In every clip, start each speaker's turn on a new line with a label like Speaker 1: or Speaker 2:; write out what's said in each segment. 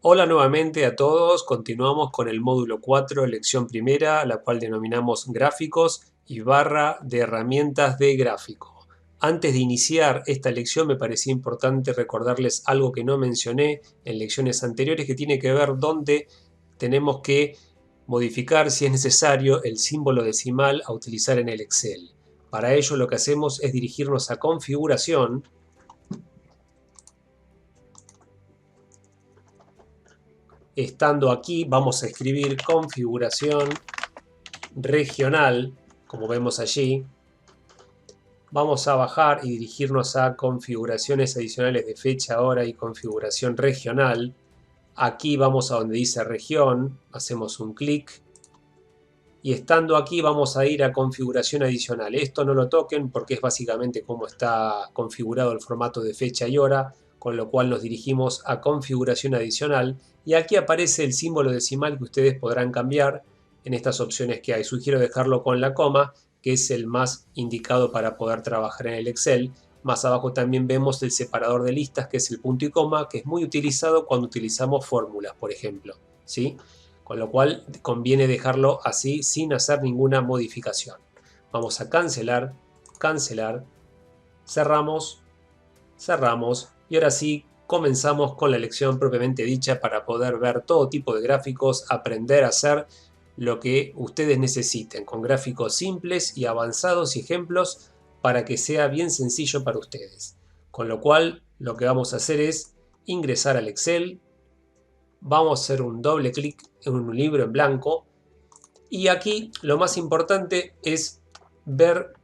Speaker 1: Hola nuevamente a todos, continuamos con el módulo 4, lección primera, la cual denominamos gráficos y barra de herramientas de gráfico. Antes de iniciar esta lección me parecía importante recordarles algo que no mencioné en lecciones anteriores que tiene que ver dónde tenemos que modificar, si es necesario, el símbolo decimal a utilizar en el Excel. Para ello lo que hacemos es dirigirnos a configuración. Estando aquí vamos a escribir configuración regional, como vemos allí. Vamos a bajar y dirigirnos a configuraciones adicionales de fecha, hora y configuración regional. Aquí vamos a donde dice región, hacemos un clic y estando aquí vamos a ir a configuración adicional. Esto no lo toquen porque es básicamente como está configurado el formato de fecha y hora, con lo cual nos dirigimos a configuración adicional y aquí aparece el símbolo decimal que ustedes podrán cambiar en estas opciones que hay. Sugiero dejarlo con la coma, que es el más indicado para poder trabajar en el Excel. Más abajo también vemos el separador de listas, que es el punto y coma, que es muy utilizado cuando utilizamos fórmulas, por ejemplo, ¿sí? Con lo cual conviene dejarlo así sin hacer ninguna modificación. Vamos a cancelar, cancelar, cerramos, cerramos y ahora sí comenzamos con la lección propiamente dicha para poder ver todo tipo de gráficos, aprender a hacer lo que ustedes necesiten con gráficos simples y avanzados y ejemplos para que sea bien sencillo para ustedes. Con lo cual lo que vamos a hacer es ingresar al Excel. Vamos a hacer un doble clic en un libro en blanco y aquí lo más importante es ver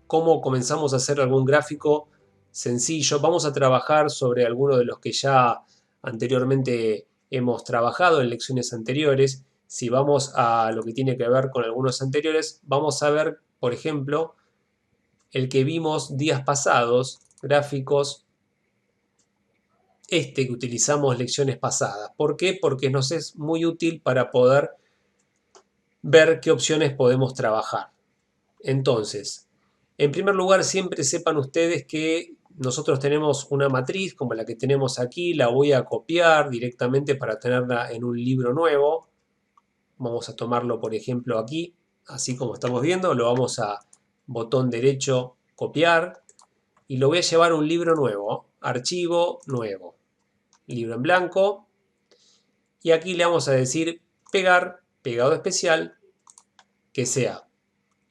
Speaker 1: cómo comenzamos a hacer algún gráfico sencillo. Vamos a trabajar sobre algunos de los que ya anteriormente hemos trabajado en lecciones anteriores. Si vamos a lo que tiene que ver con algunos anteriores, vamos a ver, por ejemplo, el que vimos días pasados, gráficos que utilizamos lecciones pasadas. ¿Por qué? Porque nos es muy útil para poder ver qué opciones podemos trabajar. Entonces, en primer lugar, siempre sepan ustedes que nosotros tenemos una matriz como la que tenemos aquí. La voy a copiar directamente para tenerla en un libro nuevo. Vamos a tomarlo, por ejemplo, aquí, así como estamos viendo. Lo vamos a botón derecho, copiar. Y lo voy a llevar a un libro nuevo, archivo nuevo, libro en blanco. Y aquí le vamos a decir pegar, pegado especial, que sea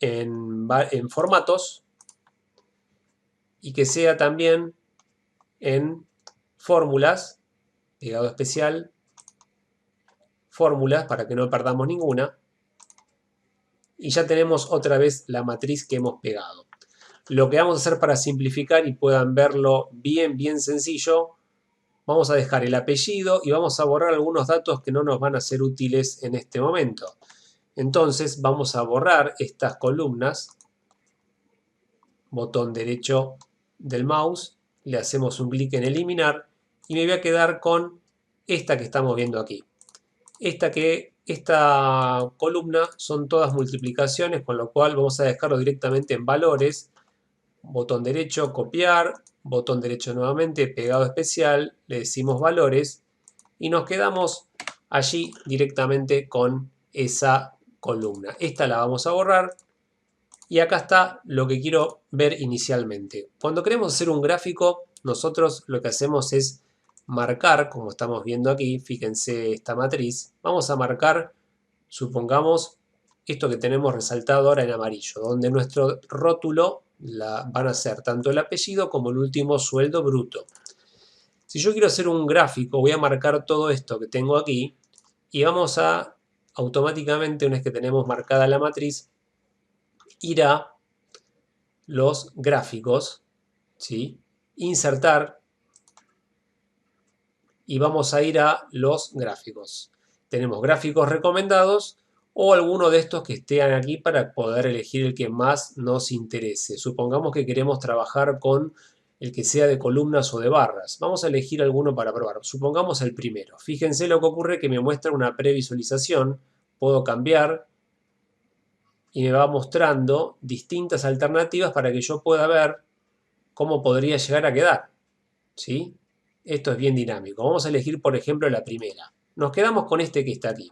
Speaker 1: en formatos y que sea también en fórmulas, pegado especial, fórmulas para que no perdamos ninguna. Y ya tenemos otra vez la matriz que hemos pegado. Lo que vamos a hacer para simplificar y puedan verlo bien sencillo, vamos a dejar el apellido y vamos a borrar algunos datos que no nos van a ser útiles en este momento. Entonces vamos a borrar estas columnas, botón derecho del mouse, le hacemos un clic en eliminar y me voy a quedar con esta que estamos viendo aquí. Esta columna son todas multiplicaciones, con lo cual vamos a dejarlo directamente en valores, botón derecho, copiar, botón derecho nuevamente, pegado especial, le decimos valores y nos quedamos allí directamente con esa columna. Esta la vamos a borrar. Y acá está lo que quiero ver inicialmente. Cuando queremos hacer un gráfico, nosotros lo que hacemos es marcar, como estamos viendo aquí, fíjense esta matriz, vamos a marcar, supongamos, esto que tenemos resaltado ahora en amarillo, donde nuestro rótulo van a ser tanto el apellido como el último sueldo bruto. Si yo quiero hacer un gráfico, voy a marcar todo esto que tengo aquí y vamos a automáticamente, una vez que tenemos marcada la matriz, ir a los gráficos, ¿sí? Insertar y vamos a ir a los gráficos. Tenemos gráficos recomendados o alguno de estos que estén aquí para poder elegir el que más nos interese. Supongamos que queremos trabajar con el que sea de columnas o de barras. Vamos a elegir alguno para probar. Supongamos el primero. Fíjense lo que ocurre que me muestra una previsualización. Puedo cambiar y me va mostrando distintas alternativas para que yo pueda ver cómo podría llegar a quedar, ¿sí? Esto es bien dinámico. Vamos a elegir, por ejemplo, la primera. Nos quedamos con este que está aquí.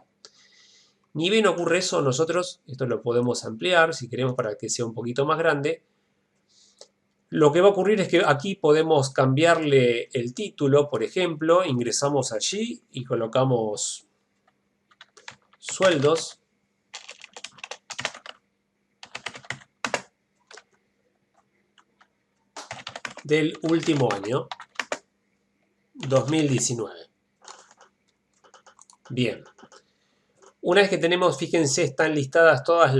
Speaker 1: Ni bien ocurre eso, nosotros, esto lo podemos ampliar si queremos para que sea un poquito más grande. Lo que va a ocurrir es que aquí podemos cambiarle el título, por ejemplo, ingresamos allí y colocamos sueldos. Del último año, 2019. Bien. Una vez que tenemos, fíjense, están listadas todas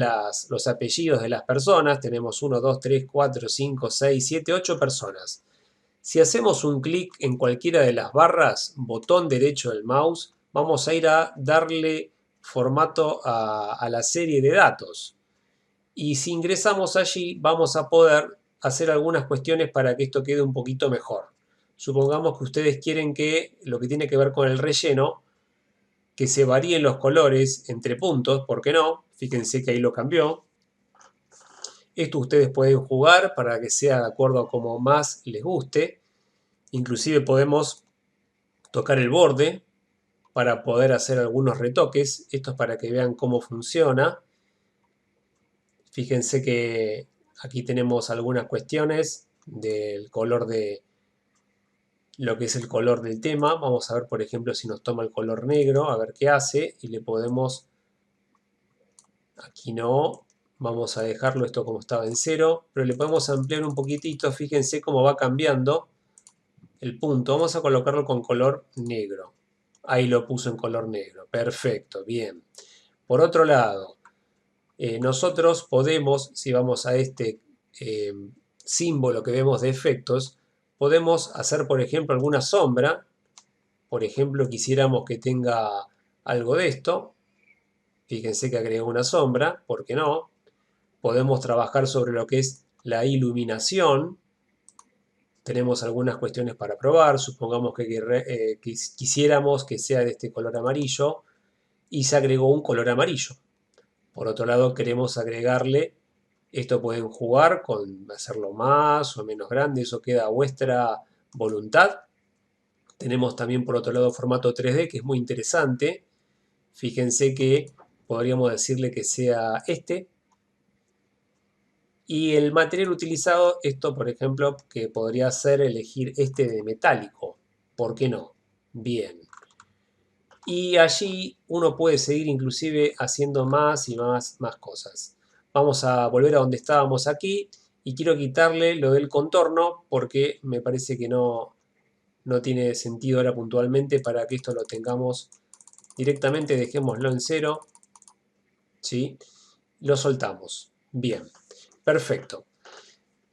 Speaker 1: los apellidos de las personas. Tenemos 1, 2, 3, 4, 5, 6, 7, 8 personas. Si hacemos un clic en cualquiera de las barras, botón derecho del mouse, vamos a ir a darle formato a la serie de datos. Y si ingresamos allí, vamos a poder hacer algunas cuestiones para que esto quede un poquito mejor. Supongamos que ustedes quieren que lo que tiene que ver con el relleno, que se varíen los colores entre puntos, ¿por qué no? Fíjense que ahí lo cambió. Esto ustedes pueden jugar para que sea de acuerdo a como más les guste. Inclusive podemos tocar el borde para poder hacer algunos retoques. Esto es para que vean cómo funciona. Fíjense que aquí tenemos algunas cuestiones del color de lo que es el color del tema. Vamos a ver, por ejemplo, si nos toma el color negro, a ver qué hace. Y le podemos, aquí no, vamos a dejarlo esto como estaba en 0, pero le podemos ampliar un poquitito. Fíjense cómo va cambiando el punto. Vamos a colocarlo con color negro. Ahí lo puso en color negro. Perfecto, bien. Por otro lado, nosotros podemos, si vamos a este símbolo que vemos de efectos, podemos hacer, por ejemplo, alguna sombra. Por ejemplo, quisiéramos que tenga algo de esto. Fíjense que agregó una sombra, ¿por qué no? Podemos trabajar sobre lo que es la iluminación. Tenemos algunas cuestiones para probar. Supongamos que quisiéramos que sea de este color amarillo y se agregó un color amarillo. Por otro lado, queremos agregarle, esto pueden jugar con hacerlo más o menos grande, eso queda a vuestra voluntad. Tenemos también por otro lado formato 3D, que es muy interesante. Fíjense que podríamos decirle que sea este. Y el material utilizado, esto por ejemplo, que podría ser elegir este de metálico. ¿Por qué no? Bien. Y allí uno puede seguir inclusive haciendo más y más cosas. Vamos a volver a donde estábamos aquí y quiero quitarle lo del contorno porque me parece que no tiene sentido ahora puntualmente. Para que esto lo tengamos directamente, dejémoslo en 0, ¿sí? Lo soltamos. Bien, perfecto.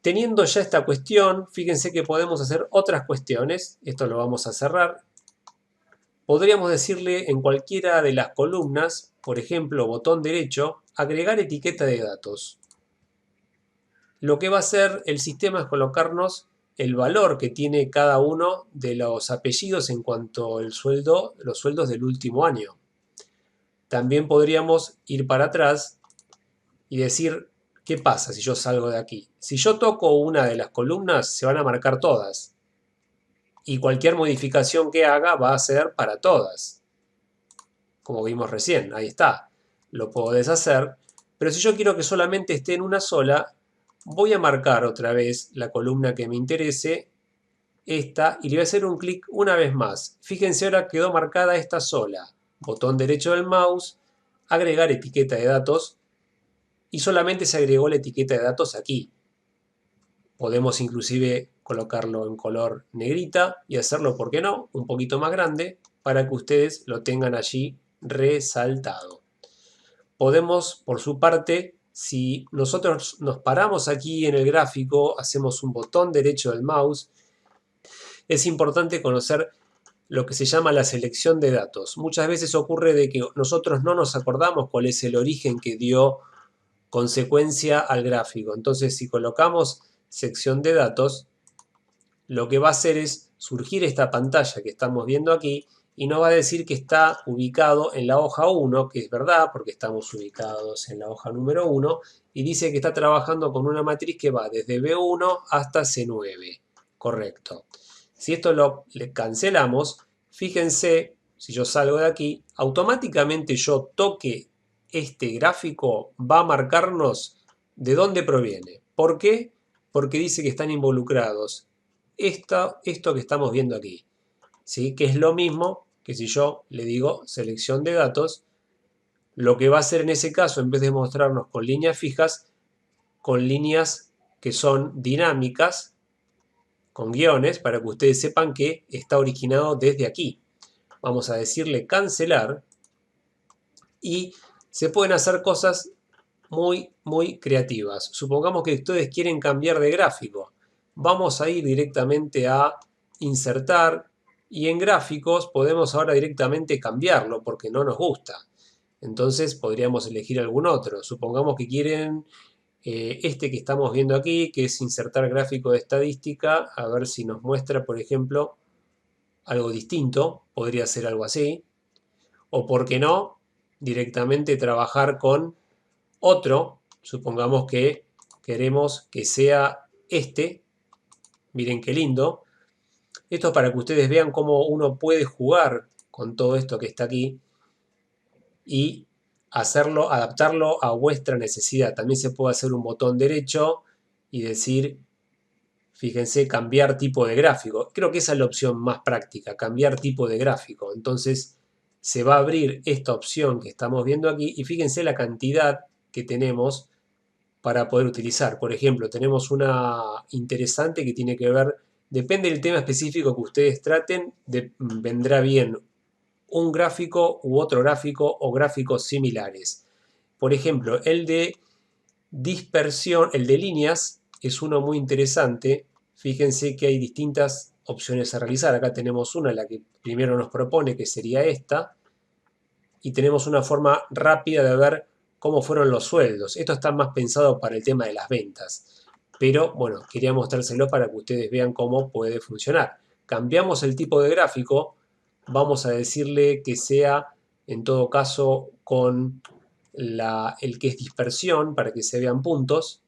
Speaker 1: Teniendo ya esta cuestión, fíjense que podemos hacer otras cuestiones. Esto lo vamos a cerrar. Podríamos decirle en cualquiera de las columnas, por ejemplo, botón derecho, agregar etiqueta de datos. Lo que va a hacer el sistema es colocarnos el valor que tiene cada uno de los apellidos en cuanto al sueldo, los sueldos del último año. También podríamos ir para atrás y decir, ¿qué pasa si yo salgo de aquí? Si yo toco una de las columnas, se van a marcar todas. Y cualquier modificación que haga va a ser para todas. Como vimos recién, ahí está. Lo puedo deshacer. Pero si yo quiero que solamente esté en una sola, voy a marcar otra vez la columna que me interese, esta, y le voy a hacer un clic una vez más. Fíjense, ahora quedó marcada esta sola. Botón derecho del mouse, agregar etiqueta de datos, y solamente se agregó la etiqueta de datos aquí. Podemos inclusive colocarlo en color negrita y hacerlo, ¿por qué no?, un poquito más grande para que ustedes lo tengan allí resaltado. Podemos, por su parte, si nosotros nos paramos aquí en el gráfico, hacemos un botón derecho del mouse, es importante conocer lo que se llama la selección de datos. Muchas veces ocurre de que nosotros no nos acordamos cuál es el origen que dio consecuencia al gráfico. Entonces, si colocamos sección de datos, lo que va a hacer es surgir esta pantalla que estamos viendo aquí y nos va a decir que está ubicado en la hoja 1, que es verdad porque estamos ubicados en la hoja número 1, y dice que está trabajando con una matriz que va desde B1 hasta C9. Correcto. Si esto le cancelamos, fíjense si yo salgo de aquí, automáticamente yo toque este gráfico, va a marcarnos de dónde proviene. ¿Por qué? Porque dice que están involucrados esto que estamos viendo aquí, ¿sí? Que es lo mismo que si yo le digo selección de datos, lo que va a hacer en ese caso, en vez de mostrarnos con líneas fijas, con líneas que son dinámicas, con guiones, para que ustedes sepan que está originado desde aquí. Vamos a decirle cancelar y se pueden hacer cosas muy creativas. Supongamos que ustedes quieren cambiar de gráfico. Vamos a ir directamente a insertar y en gráficos podemos ahora directamente cambiarlo porque no nos gusta. Entonces podríamos elegir algún otro. Supongamos que quieren este que estamos viendo aquí, que es insertar gráfico de estadística, a ver si nos muestra, por ejemplo, algo distinto. Podría ser algo así. O, por qué no, directamente trabajar con otro. Supongamos que queremos que sea este. Miren qué lindo. Esto es para que ustedes vean cómo uno puede jugar con todo esto que está aquí y hacerlo, adaptarlo a vuestra necesidad. También se puede hacer un botón derecho y decir, fíjense, cambiar tipo de gráfico. Creo que esa es la opción más práctica, cambiar tipo de gráfico. Entonces se va a abrir esta opción que estamos viendo aquí y fíjense la cantidad que tenemos para poder utilizar. Por ejemplo, tenemos una interesante que tiene que ver, depende del tema específico que ustedes traten, vendrá bien un gráfico u otro gráfico o gráficos similares. Por ejemplo, el de dispersión, el de líneas, es uno muy interesante. Fíjense que hay distintas opciones a realizar. Acá tenemos una, la que primero nos propone, que sería esta. Y tenemos una forma rápida de ver cómo fueron los sueldos. Esto está más pensado para el tema de las ventas. Pero bueno, quería mostrárselo para que ustedes vean cómo puede funcionar. Cambiamos el tipo de gráfico. Vamos a decirle que sea, en todo caso, con el que es dispersión, para que se vean puntos.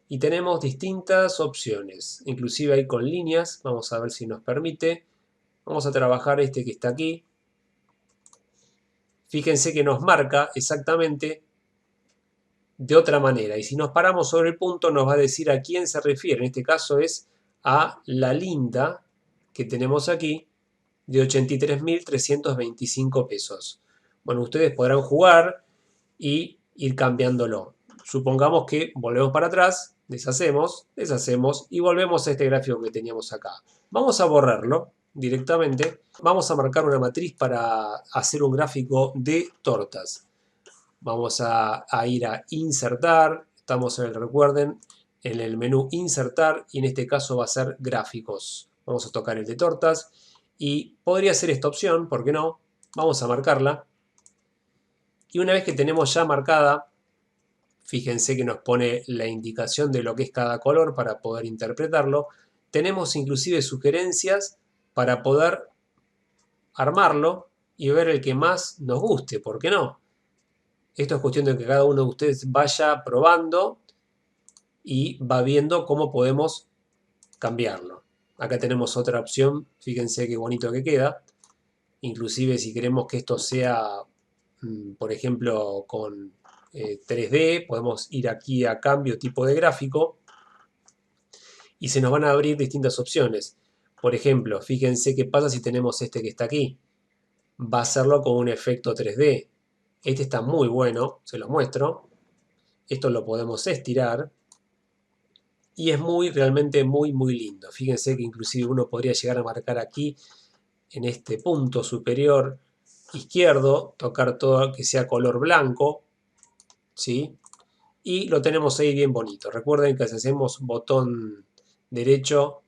Speaker 1: Y tenemos distintas opciones. Inclusive hay con líneas. Vamos a ver si nos permite. Vamos a trabajar este que está aquí. Fíjense que nos marca exactamente de otra manera. Y si nos paramos sobre el punto nos va a decir a quién se refiere. En este caso es a la linda que tenemos aquí de 83.325 pesos. Bueno, ustedes podrán jugar y ir cambiándolo. Supongamos que volvemos para atrás, deshacemos y volvemos a este gráfico que teníamos acá. Vamos a borrarlo directamente. Vamos a marcar una matriz para hacer un gráfico de tortas. Vamos a ir a insertar, estamos recuerden, en el menú insertar y en este caso va a ser gráficos. Vamos a tocar el de tortas y podría ser esta opción, ¿por qué no? Vamos a marcarla y una vez que tenemos ya marcada, fíjense que nos pone la indicación de lo que es cada color para poder interpretarlo. Tenemos inclusive sugerencias para poder armarlo y ver el que más nos guste, ¿por qué no? Esto es cuestión de que cada uno de ustedes vaya probando y va viendo cómo podemos cambiarlo. Acá tenemos otra opción, fíjense qué bonito que queda. Inclusive si queremos que esto sea, por ejemplo, con 3D, podemos ir aquí a cambio tipo de gráfico y se nos van a abrir distintas opciones. Por ejemplo, fíjense qué pasa si tenemos este que está aquí. Va a hacerlo con un efecto 3D. Este está muy bueno, se los muestro. Esto lo podemos estirar. Y es realmente muy lindo. Fíjense que inclusive uno podría llegar a marcar aquí, en este punto superior izquierdo, tocar todo que sea color blanco, ¿sí? Y lo tenemos ahí bien bonito. Recuerden que si hacemos botón derecho,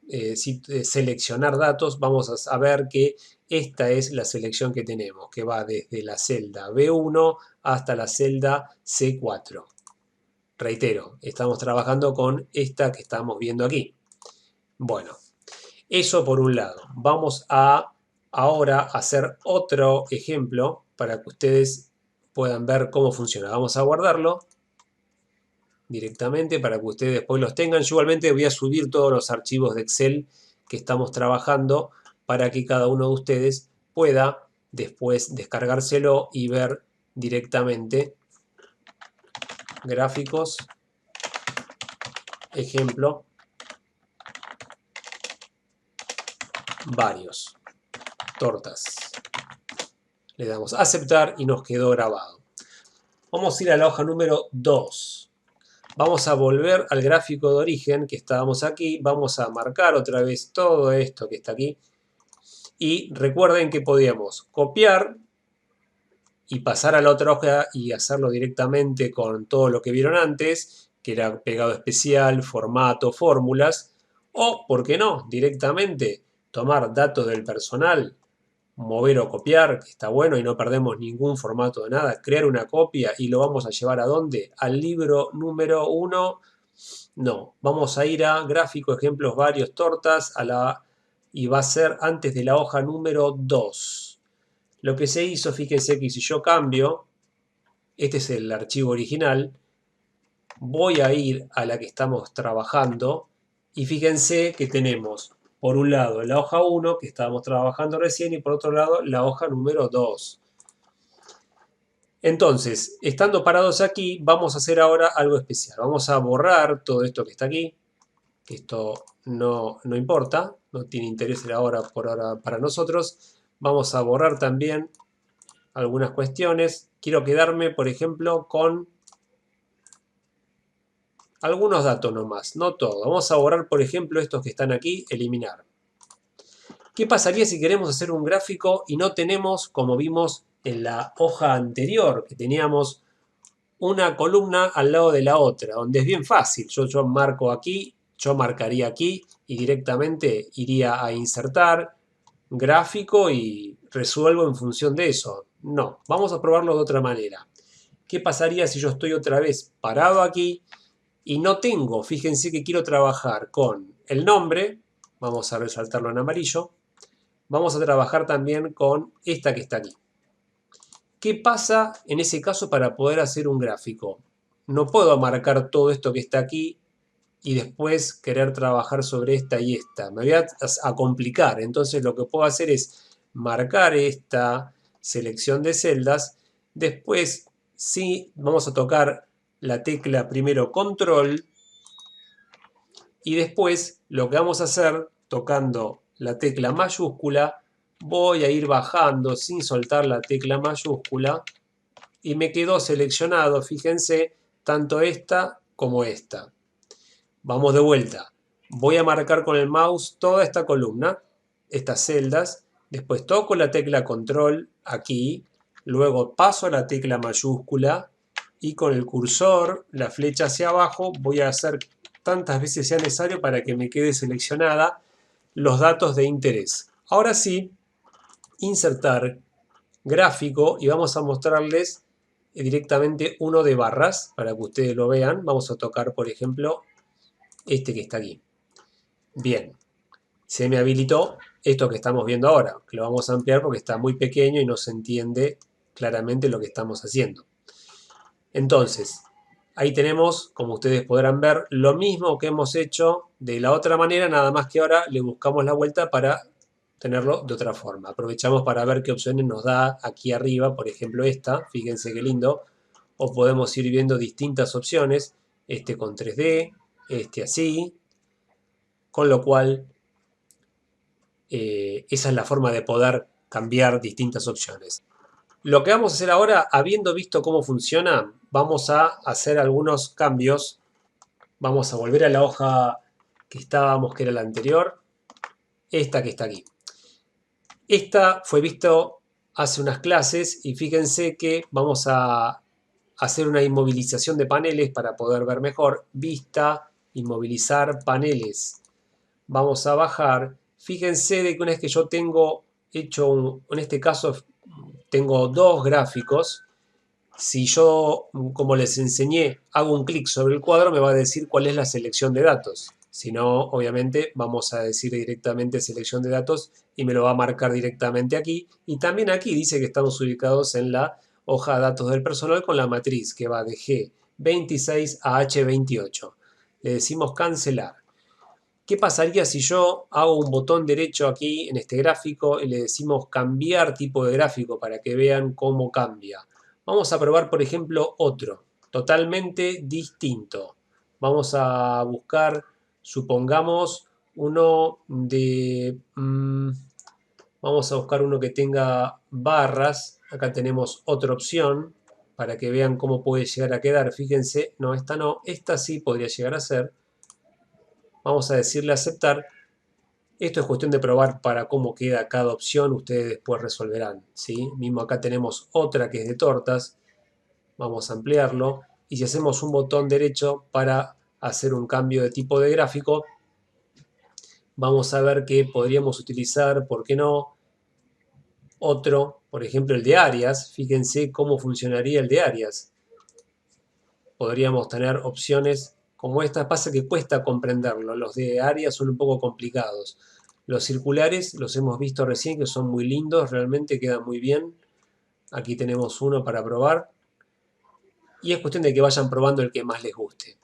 Speaker 1: seleccionar datos, vamos a ver que esta es la selección que tenemos, que va desde la celda B1 hasta la celda C4. Reitero, estamos trabajando con esta que estamos viendo aquí. Bueno, eso por un lado. Vamos a ahora hacer otro ejemplo para que ustedes puedan ver cómo funciona. Vamos a guardarlo directamente para que ustedes después los tengan. Yo igualmente voy a subir todos los archivos de Excel que estamos trabajando para que cada uno de ustedes pueda después descargárselo y ver directamente gráficos, ejemplo, varios, tortas. Le damos a aceptar y nos quedó grabado. Vamos a ir a la hoja número 2. Vamos a volver al gráfico de origen que estábamos aquí. Vamos a marcar otra vez todo esto que está aquí. Y recuerden que podíamos copiar y pasar a la otra hoja y hacerlo directamente con todo lo que vieron antes, que era pegado especial, formato, fórmulas. O, ¿por qué no? Directamente tomar datos del personal, mover o copiar, que está bueno y no perdemos ningún formato de nada, crear una copia y lo vamos a llevar ¿a dónde? Al libro número 1. No, vamos a ir a gráfico, ejemplos, varios, tortas, y va a ser antes de la hoja número 2. Lo que se hizo, fíjense que si yo cambio, este es el archivo original, voy a ir a la que estamos trabajando y fíjense que tenemos por un lado la hoja 1 que estábamos trabajando recién y por otro lado la hoja número 2. Entonces, estando parados aquí, vamos a hacer ahora algo especial. Vamos a borrar todo esto que está aquí, que esto no importa, no tiene interés ahora por ahora para nosotros. Vamos a borrar también algunas cuestiones. Quiero quedarme, por ejemplo, con algunos datos nomás, no todo. Vamos a borrar, por ejemplo, estos que están aquí, eliminar. ¿Qué pasaría si queremos hacer un gráfico y no tenemos, como vimos en la hoja anterior, que teníamos una columna al lado de la otra, donde es bien fácil? Yo marco aquí, yo marcaría aquí y directamente iría a insertar, gráfico y resuelvo en función de eso. No, vamos a probarlo de otra manera. ¿Qué pasaría si yo estoy otra vez parado aquí y no tengo? Fíjense que quiero trabajar con el nombre, vamos a resaltarlo en amarillo. Vamos a trabajar también con esta que está aquí. ¿Qué pasa en ese caso para poder hacer un gráfico? No puedo marcar todo esto que está aquí y después querer trabajar sobre esta y esta. Me voy a complicar. Entonces lo que puedo hacer es marcar esta selección de celdas. Después sí vamos a tocar la tecla primero control y después lo que vamos a hacer tocando la tecla mayúscula, voy a ir bajando sin soltar la tecla mayúscula y me quedó seleccionado, fíjense, tanto esta como esta. Vamos de vuelta. Voy a marcar con el mouse toda esta columna, estas celdas, después toco la tecla control aquí, luego paso a la tecla mayúscula y con el cursor, la flecha hacia abajo, voy a hacer tantas veces sea necesario para que me quede seleccionada los datos de interés. Ahora sí, insertar gráfico y vamos a mostrarles directamente uno de barras para que ustedes lo vean. Vamos a tocar, por ejemplo, este que está aquí. Bien, se me habilitó esto que estamos viendo ahora, que lo vamos a ampliar porque está muy pequeño y no se entiende claramente lo que estamos haciendo. Entonces, ahí tenemos, como ustedes podrán ver, lo mismo que hemos hecho de la otra manera, nada más que ahora le buscamos la vuelta para tenerlo de otra forma. Aprovechamos para ver qué opciones nos da aquí arriba, por ejemplo esta, fíjense qué lindo, o podemos ir viendo distintas opciones, este con 3D, este así, con lo cual esa es la forma de poder cambiar distintas opciones. Lo que vamos a hacer ahora, habiendo visto cómo funciona, vamos a hacer algunos cambios. Vamos a volver a la hoja que estábamos, que era la anterior, esta que está aquí. Esta fue visto hace unas clases y fíjense que vamos a hacer una inmovilización de paneles para poder ver mejor. Vista, inmovilizar paneles. Vamos a bajar. Fíjense de que una vez que yo tengo hecho, en este caso tengo dos gráficos, si yo, como les enseñé, hago un clic sobre el cuadro, me va a decir cuál es la selección de datos. Si no, obviamente, vamos a decir directamente selección de datos y me lo va a marcar directamente aquí. Y también aquí dice que estamos ubicados en la hoja de datos del personal con la matriz que va de G26 a H28. Le decimos cancelar. ¿Qué pasaría si yo hago un botón derecho aquí en este gráfico y le decimos cambiar tipo de gráfico para que vean cómo cambia? Vamos a probar, por ejemplo, otro, totalmente distinto. Vamos a buscar, supongamos, uno de... vamos a buscar uno que tenga barras. Acá tenemos otra opción para que vean cómo puede llegar a quedar. Fíjense, no, esta sí podría llegar a ser. Vamos a decirle aceptar. Esto es cuestión de probar para cómo queda cada opción. Ustedes después resolverán, ¿sí? Mismo acá tenemos otra que es de tortas. Vamos a ampliarlo. Y si hacemos un botón derecho para hacer un cambio de tipo de gráfico, vamos a ver que podríamos utilizar, ¿por qué no?, otro, por ejemplo el de Arias. Fíjense cómo funcionaría el de Arias. Podríamos tener opciones como esta. Pasa que cuesta comprenderlo. Los de Arias son un poco complicados. Los circulares los hemos visto recién, que son muy lindos, realmente quedan muy bien. Aquí tenemos uno para probar. Y es cuestión de que vayan probando el que más les guste.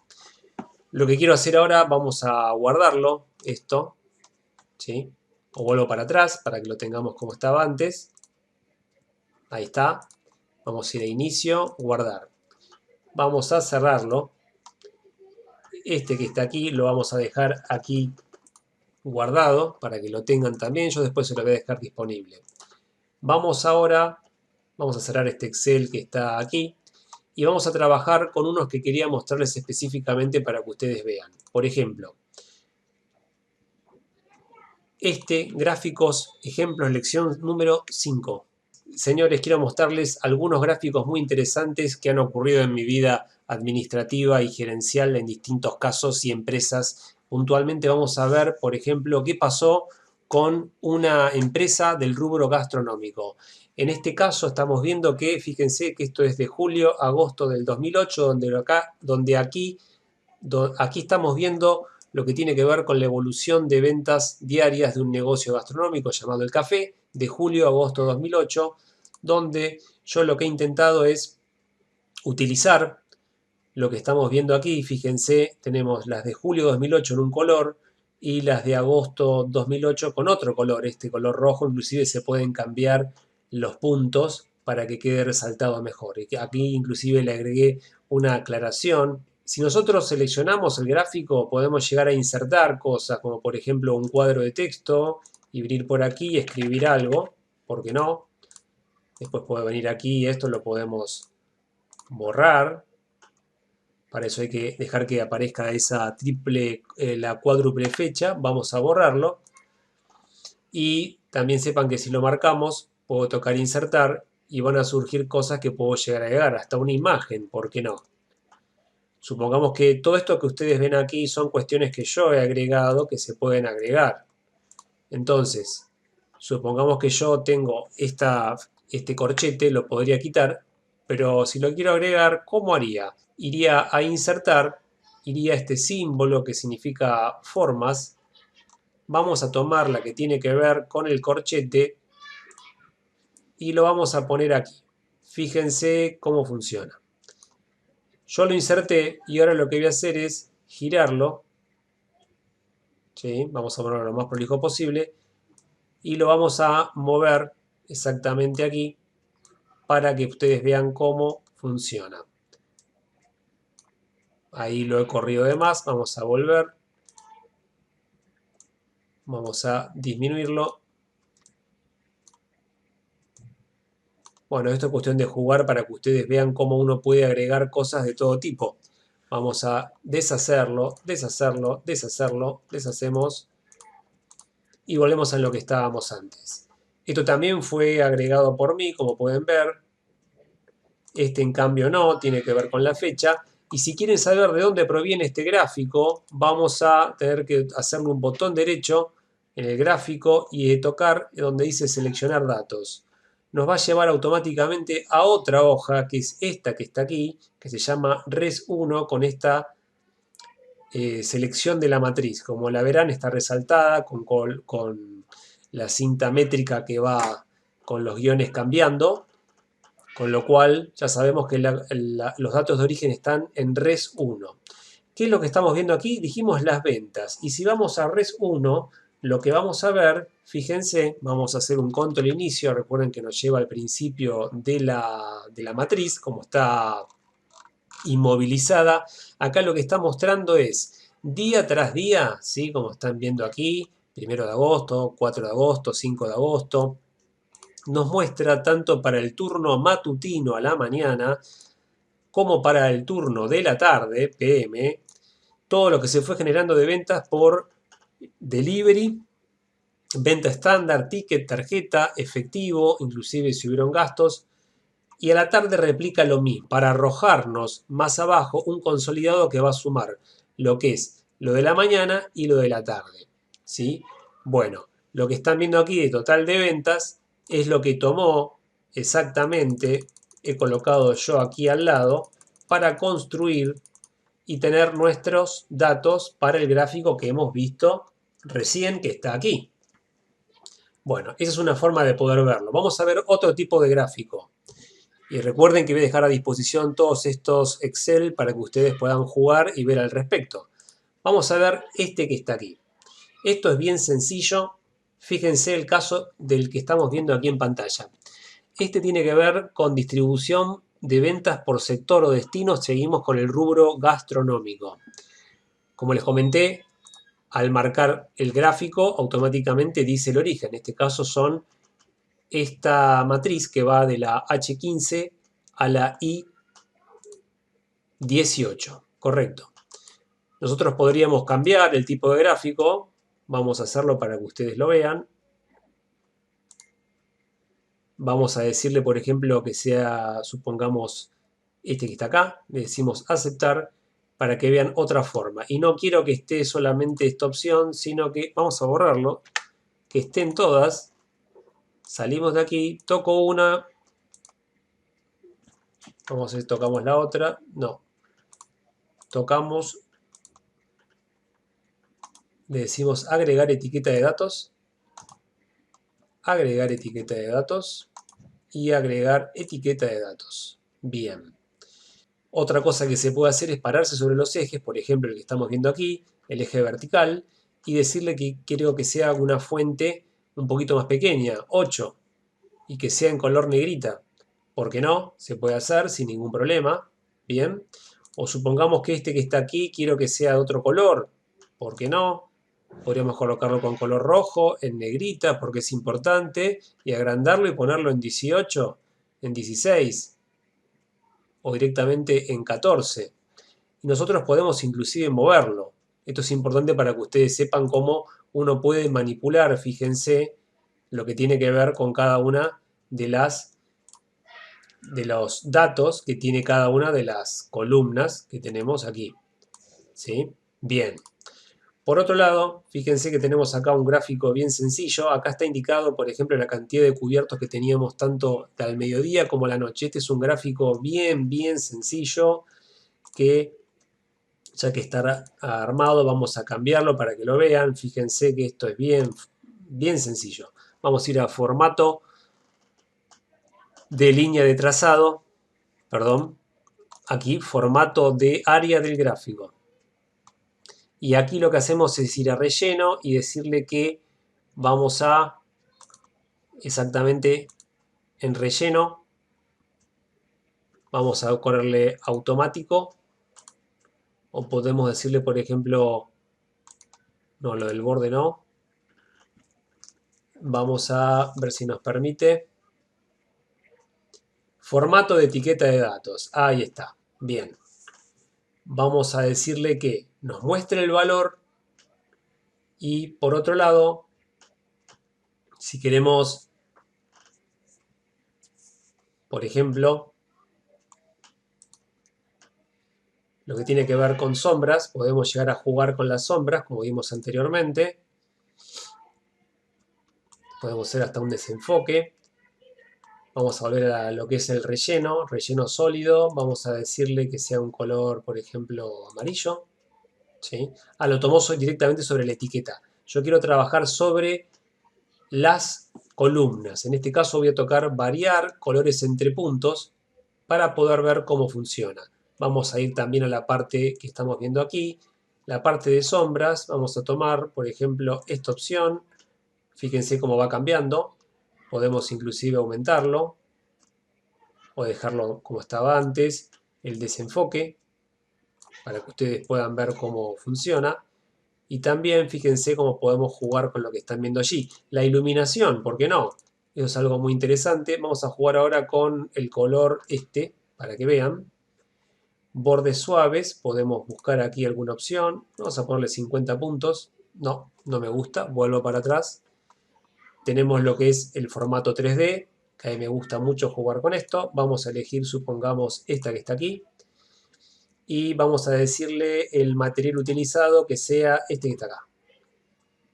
Speaker 1: Lo que quiero hacer ahora, vamos a guardarlo, esto, ¿sí? O vuelvo para atrás para que lo tengamos como estaba antes. Ahí está. Vamos a ir a inicio, guardar. Vamos a cerrarlo. Este que está aquí lo vamos a dejar aquí guardado para que lo tengan también. Yo después se lo voy a dejar disponible. Vamos ahora, vamos a cerrar este Excel que está aquí y vamos a trabajar con unos que quería mostrarles específicamente para que ustedes vean. Por ejemplo, este gráficos, ejemplos, lección número 5. Señores, quiero mostrarles algunos gráficos muy interesantes que han ocurrido en mi vida administrativa y gerencial en distintos casos y empresas. Puntualmente vamos a ver, por ejemplo, qué pasó con una empresa del rubro gastronómico. En este caso estamos viendo que, fíjense que esto es de julio a agosto del 2008, aquí estamos viendo lo que tiene que ver con la evolución de ventas diarias de un negocio gastronómico llamado El Café, de julio a agosto 2008, donde yo lo que he intentado es utilizar lo que estamos viendo aquí. Fíjense, tenemos las de julio 2008 en un color y las de agosto 2008 con otro color, este color rojo. Inclusive se pueden cambiar los puntos para que quede resaltado mejor. Y aquí inclusive le agregué una aclaración. Si nosotros seleccionamos el gráfico, podemos llegar a insertar cosas como por ejemplo un cuadro de texto y venir por aquí y escribir algo, ¿por qué no? Después puede venir aquí y esto lo podemos borrar. Para eso hay que dejar que aparezca esa la cuádruple fecha. Vamos a borrarlo. Y también sepan que si lo marcamos, puedo tocar insertar y van a surgir cosas que puedo llegar a agregar. Hasta una imagen, ¿por qué no? Supongamos que todo esto que ustedes ven aquí son cuestiones que yo he agregado, que se pueden agregar. Entonces, supongamos que yo tengo este corchete, lo podría quitar, pero si lo quiero agregar, ¿cómo haría? Iría a insertar, iría a este símbolo que significa formas. Vamos a tomar la que tiene que ver con el corchete y lo vamos a poner aquí. Fíjense cómo funciona. Yo lo inserté y ahora lo que voy a hacer es girarlo. ¿Sí? Vamos a ponerlo lo más prolijo posible. Y lo vamos a mover exactamente aquí para que ustedes vean cómo funciona. Ahí lo he corrido de más. Vamos a volver. Vamos a disminuirlo. Bueno, esto es cuestión de jugar para que ustedes vean cómo uno puede agregar cosas de todo tipo. Vamos a deshacerlo, deshacerlo, deshacerlo, deshacemos y volvemos a lo que estábamos antes. Esto también fue agregado por mí, como pueden ver. Este en cambio no, tiene que ver con la fecha. Y si quieren saber de dónde proviene este gráfico, vamos a tener que hacerle un botón derecho en el gráfico y tocar donde dice seleccionar datos. Nos va a llevar automáticamente a otra hoja, que es esta que está aquí, que se llama Res1, con esta selección de la matriz. Como la verán, está resaltada con la cinta métrica que va con los guiones cambiando, con lo cual ya sabemos que los datos de origen están en Res1. ¿Qué es lo que estamos viendo aquí? Dijimos las ventas. Y si vamos a Res 1, lo que vamos a ver, fíjense, vamos a hacer un control inicio. Recuerden que nos lleva al principio de la matriz, como está inmovilizada. Acá lo que está mostrando es día tras día, ¿sí? Como están viendo aquí, 1 de agosto, 4 de agosto, 5 de agosto. Nos muestra tanto para el turno matutino a la mañana como para el turno de la tarde, PM, todo lo que se fue generando de ventas por delivery, venta estándar, ticket, tarjeta, efectivo, inclusive si hubieron gastos. Y a la tarde replica lo mismo, para arrojarnos más abajo un consolidado que va a sumar lo que es lo de la mañana y lo de la tarde. ¿Sí? Bueno, lo que están viendo aquí de total de ventas es lo que tomó exactamente, he colocado yo aquí al lado, para construir y tener nuestros datos para el gráfico que hemos visto recién, que está aquí. Bueno, esa es una forma de poder verlo. Vamos a ver otro tipo de gráfico. Y recuerden que voy a dejar a disposición todos estos Excel para que ustedes puedan jugar y ver al respecto. Vamos a ver este que está aquí. Esto es bien sencillo. Fíjense el caso del que estamos viendo aquí en pantalla. Este tiene que ver con distribución de ventas por sector o destino. Seguimos con el rubro gastronómico. Como les comenté, al marcar el gráfico automáticamente dice el origen. En este caso son esta matriz que va de la H15 a la I18. Correcto. Nosotros podríamos cambiar el tipo de gráfico. Vamos a hacerlo para que ustedes lo vean. Vamos a decirle, por ejemplo, que sea, supongamos, este que está acá. Le decimos aceptar para que vean otra forma. Y no quiero que esté solamente esta opción, sino que vamos a borrarlo. Que estén todas. Salimos de aquí, toco una. Vamos a ver si tocamos la otra. No. Tocamos. Le decimos agregar etiqueta de datos. Agregar etiqueta de datos. Y agregar etiqueta de datos. Bien. Otra cosa que se puede hacer es pararse sobre los ejes, por ejemplo el que estamos viendo aquí, el eje vertical, y decirle que quiero que sea una fuente un poquito más pequeña, 8, y que sea en color negrita. ¿Por qué no? Se puede hacer sin ningún problema. Bien. O supongamos que este que está aquí quiero que sea de otro color. ¿Por qué no? Podríamos colocarlo con color rojo, en negrita, porque es importante, y agrandarlo y ponerlo en 18, en 16, o directamente en 14. Y nosotros podemos inclusive moverlo. Esto es importante para que ustedes sepan cómo uno puede manipular, fíjense, lo que tiene que ver con cada una de los datos que tiene cada una de las columnas que tenemos aquí. ¿Sí? Bien. Por otro lado, fíjense que tenemos acá un gráfico bien sencillo. Acá está indicado, por ejemplo, la cantidad de cubiertos que teníamos tanto al mediodía como a la noche. Este es un gráfico bien sencillo que, ya que está armado, vamos a cambiarlo para que lo vean. Fíjense que esto es bien sencillo. Vamos a ir a formato de línea de trazado. Perdón. Aquí, formato de área del gráfico. Y aquí lo que hacemos es ir a relleno y decirle que vamos a exactamente en relleno. Vamos a ponerle automático. O podemos decirle, por ejemplo, no, lo del borde no. Vamos a ver si nos permite. Formato de etiqueta de datos. Ahí está. Bien. Vamos a decirle que nos muestre el valor. Y por otro lado, si queremos, por ejemplo, lo que tiene que ver con sombras, podemos llegar a jugar con las sombras, como vimos anteriormente. Podemos hacer hasta un desenfoque. Vamos a volver a lo que es el relleno sólido. Vamos a decirle que sea un color, por ejemplo, amarillo. ¿Sí? Lo tomó directamente sobre la etiqueta. Yo quiero trabajar sobre las columnas. En este caso voy a tocar variar colores entre puntos para poder ver cómo funciona. Vamos a ir también a la parte que estamos viendo aquí, la parte de sombras. Vamos a tomar, por ejemplo, esta opción. Fíjense cómo va cambiando. Podemos inclusive aumentarlo o dejarlo como estaba antes. El desenfoque, para que ustedes puedan ver cómo funciona. Y también fíjense cómo podemos jugar con lo que están viendo allí. La iluminación, ¿por qué no? Eso es algo muy interesante. Vamos a jugar ahora con el color este, para que vean. Bordes suaves, podemos buscar aquí alguna opción. Vamos a ponerle 50 puntos. No, no me gusta, vuelvo para atrás. Tenemos lo que es el formato 3D, que a mí me gusta mucho jugar con esto. Vamos a elegir, supongamos, esta que está aquí. Y vamos a decirle el material utilizado que sea este que está acá.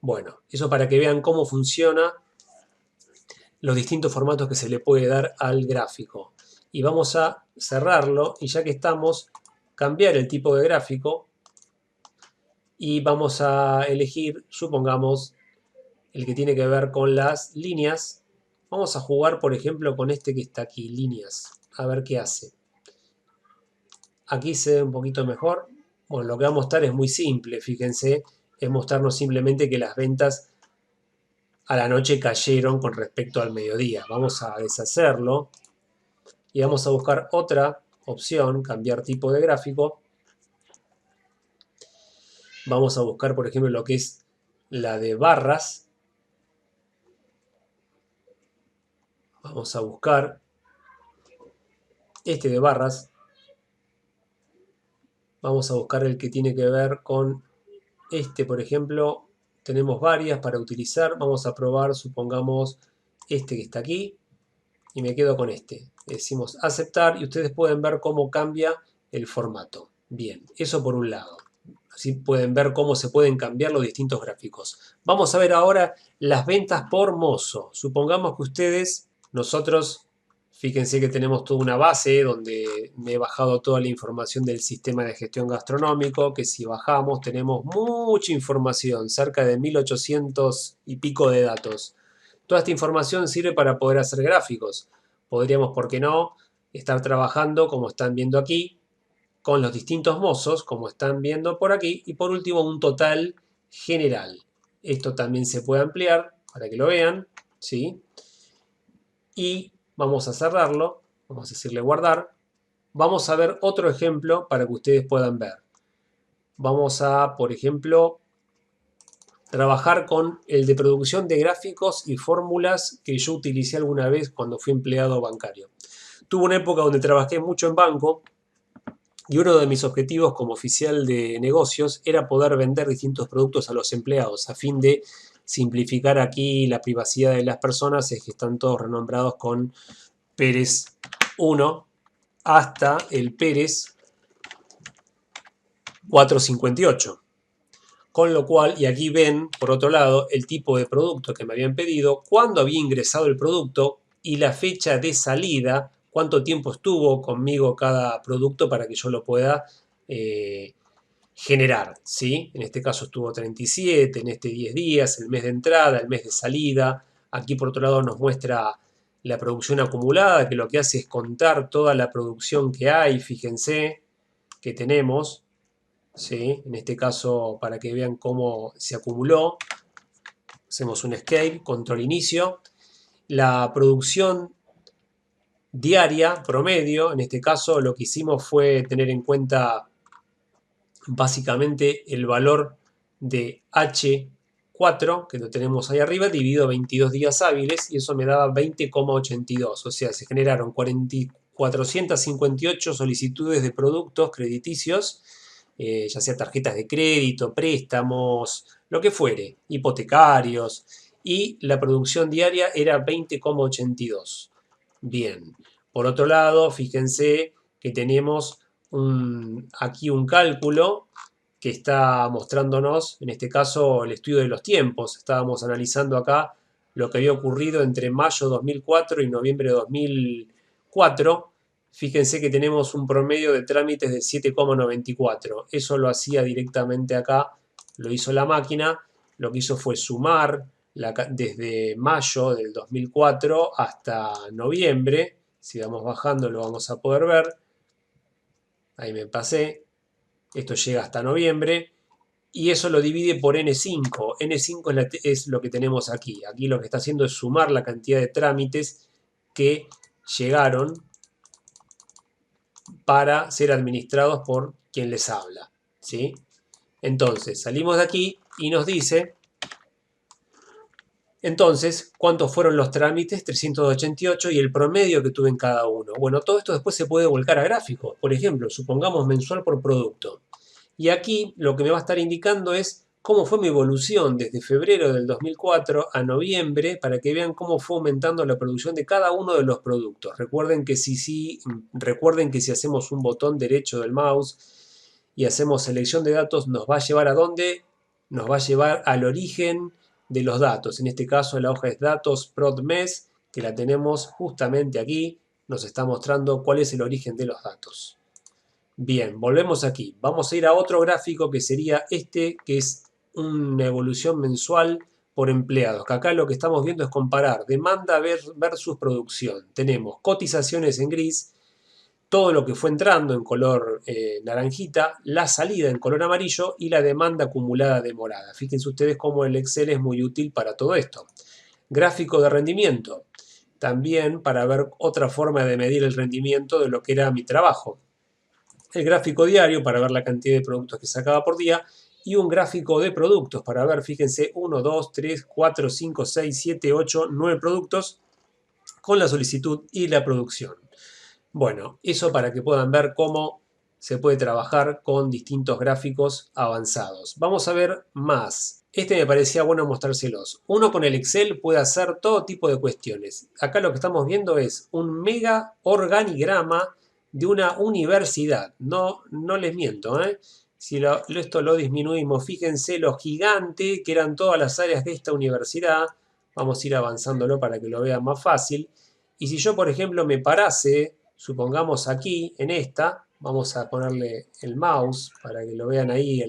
Speaker 1: Bueno, eso para que vean cómo funciona los distintos formatos que se le puede dar al gráfico. Y vamos a cerrarlo y ya que estamos, cambiar el tipo de gráfico y vamos a elegir, supongamos, el que tiene que ver con las líneas. Vamos a jugar, por ejemplo, con este que está aquí, líneas, a ver qué hace. Aquí se ve un poquito mejor. Bueno, lo que va a mostrar es muy simple, fíjense, es mostrarnos simplemente que las ventas a la noche cayeron con respecto al mediodía. Vamos a deshacerlo y vamos a buscar otra opción, cambiar tipo de gráfico. Vamos a buscar, por ejemplo, lo que es la de barras. Vamos a buscar este de barras. Vamos a buscar el que tiene que ver con este, por ejemplo. Tenemos varias para utilizar. Vamos a probar, supongamos, este que está aquí. Y me quedo con este. Decimos aceptar y ustedes pueden ver cómo cambia el formato. Bien, eso por un lado. Así pueden ver cómo se pueden cambiar los distintos gráficos. Vamos a ver ahora las ventas por mozo. Supongamos que ustedes, nosotros, fíjense que tenemos toda una base donde me he bajado toda la información del sistema de gestión gastronómico, que si bajamos tenemos mucha información, cerca de 1800 y pico de datos. Toda esta información sirve para poder hacer gráficos. Podríamos, ¿por qué no?, estar trabajando, como están viendo aquí, con los distintos mozos, como están viendo por aquí, y por último un total general. Esto también se puede ampliar para que lo vean, ¿sí? Y vamos a cerrarlo, vamos a decirle guardar. Vamos a ver otro ejemplo para que ustedes puedan ver. Vamos a, por ejemplo, trabajar con el de producción de gráficos y fórmulas que yo utilicé alguna vez cuando fui empleado bancario. Tuve una época donde trabajé mucho en banco y uno de mis objetivos como oficial de negocios era poder vender distintos productos a los empleados a fin de simplificar aquí la privacidad de las personas, es que están todos renombrados con Pérez 1 hasta el Pérez 458. Con lo cual, y aquí ven, por otro lado, el tipo de producto que me habían pedido, cuándo había ingresado el producto y la fecha de salida, cuánto tiempo estuvo conmigo cada producto para que yo lo pueda generar, ¿sí? En este caso estuvo 37, en este 10 días, el mes de entrada, el mes de salida. Aquí por otro lado nos muestra la producción acumulada, que lo que hace es contar toda la producción que hay, fíjense, que tenemos. ¿Sí? En este caso, para que vean cómo se acumuló, hacemos un escape, control inicio. La producción diaria promedio, en este caso lo que hicimos fue tener en cuenta básicamente el valor de H4, que lo tenemos ahí arriba, dividido 22 días hábiles, y eso me daba 20,82. O sea, se generaron 458 solicitudes de productos crediticios, ya sea tarjetas de crédito, préstamos, lo que fuere, hipotecarios, y la producción diaria era 20,82. Bien, por otro lado, fíjense que tenemos aquí un cálculo que está mostrándonos, en este caso, el estudio de los tiempos. Estábamos analizando acá lo que había ocurrido entre mayo de 2004 y noviembre de 2004. Fíjense que tenemos un promedio de trámites de 7,94. Eso lo hacía directamente acá, lo hizo la máquina. Lo que hizo fue sumar desde mayo del 2004 hasta noviembre. Si vamos bajando lo vamos a poder ver. Ahí me pasé. Esto llega hasta noviembre. Y eso lo divide por N5. N5 es lo que tenemos aquí. Aquí lo que está haciendo es sumar la cantidad de trámites que llegaron para ser administrados por quien les habla, ¿sí? Entonces, salimos de aquí y nos dice, entonces, ¿cuántos fueron los trámites? 388 y el promedio que tuve en cada uno. Bueno, todo esto después se puede volcar a gráficos. Por ejemplo, supongamos mensual por producto. Y aquí lo que me va a estar indicando es cómo fue mi evolución desde febrero del 2004 a noviembre para que vean cómo fue aumentando la producción de cada uno de los productos. Recuerden que si hacemos un botón derecho del mouse y hacemos selección de datos, nos va a llevar ¿a dónde? Nos va a llevar al origen de los datos. En este caso la hoja es datos prod.mes, que la tenemos justamente aquí. Nos está mostrando cuál es el origen de los datos. Bien, volvemos aquí. Vamos a ir a otro gráfico que sería este, que es una evolución mensual por empleados. Que acá lo que estamos viendo es comparar demanda versus producción. Tenemos cotizaciones en gris, todo lo que fue entrando en color naranjita, la salida en color amarillo y la demanda acumulada de morada. Fíjense ustedes cómo el Excel es muy útil para todo esto. Gráfico de rendimiento. También para ver otra forma de medir el rendimiento de lo que era mi trabajo. El gráfico diario para ver la cantidad de productos que sacaba por día y un gráfico de productos para ver, fíjense, 1, 2, 3, 4, 5, 6, 7, 8, 9 productos con la solicitud y la producción. Bueno, eso para que puedan ver cómo se puede trabajar con distintos gráficos avanzados. Vamos a ver más. Este me parecía bueno mostrárselos. Uno con el Excel puede hacer todo tipo de cuestiones. Acá lo que estamos viendo es un mega organigrama de una universidad. No les miento, ¿eh? Si esto lo disminuimos, fíjense lo gigante que eran todas las áreas de esta universidad. Vamos a ir avanzándolo para que lo vean más fácil. Y si yo, por ejemplo, me parase, supongamos aquí, en esta, vamos a ponerle el mouse para que lo vean ahí,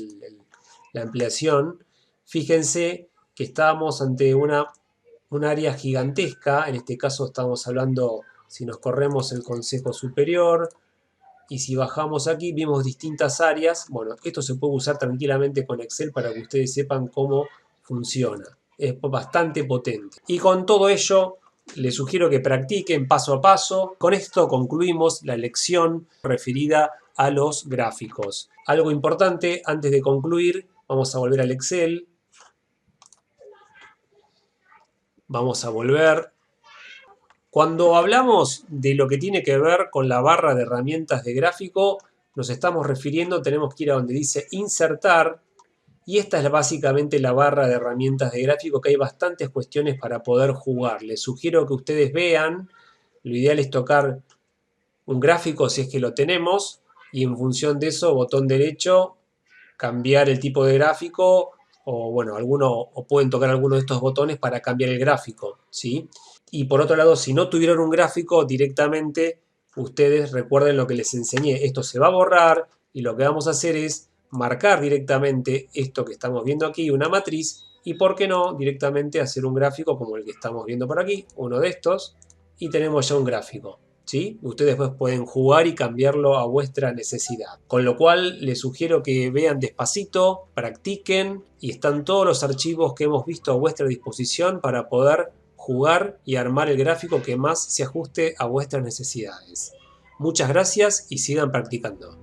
Speaker 1: la ampliación. Fíjense que estábamos ante un área gigantesca. En este caso estamos hablando, si nos corremos el Consejo Superior, y si bajamos aquí vimos distintas áreas. Bueno, esto se puede usar tranquilamente con Excel para que ustedes sepan cómo funciona. Es bastante potente. Y con todo ello, les sugiero que practiquen paso a paso. Con esto concluimos la lección referida a los gráficos. Algo importante antes de concluir, vamos a volver al Excel. Vamos a volver. Cuando hablamos de lo que tiene que ver con la barra de herramientas de gráfico, nos estamos refiriendo, tenemos que ir a donde dice insertar, y esta es básicamente la barra de herramientas de gráfico, que hay bastantes cuestiones para poder jugar. Les sugiero que ustedes vean, lo ideal es tocar un gráfico si es que lo tenemos, y en función de eso, botón derecho, cambiar el tipo de gráfico, o bueno, o pueden tocar alguno de estos botones para cambiar el gráfico, ¿sí? Y por otro lado, si no tuvieron un gráfico directamente, ustedes recuerden lo que les enseñé. Esto se va a borrar y lo que vamos a hacer es marcar directamente esto que estamos viendo aquí, una matriz, y por qué no directamente hacer un gráfico como el que estamos viendo por aquí, uno de estos, y tenemos ya un gráfico, ¿sí? Ustedes después pueden jugar y cambiarlo a vuestra necesidad. Con lo cual les sugiero que vean despacito, practiquen, y están todos los archivos que hemos visto a vuestra disposición para poder jugar y armar el gráfico que más se ajuste a vuestras necesidades. Muchas gracias y sigan practicando.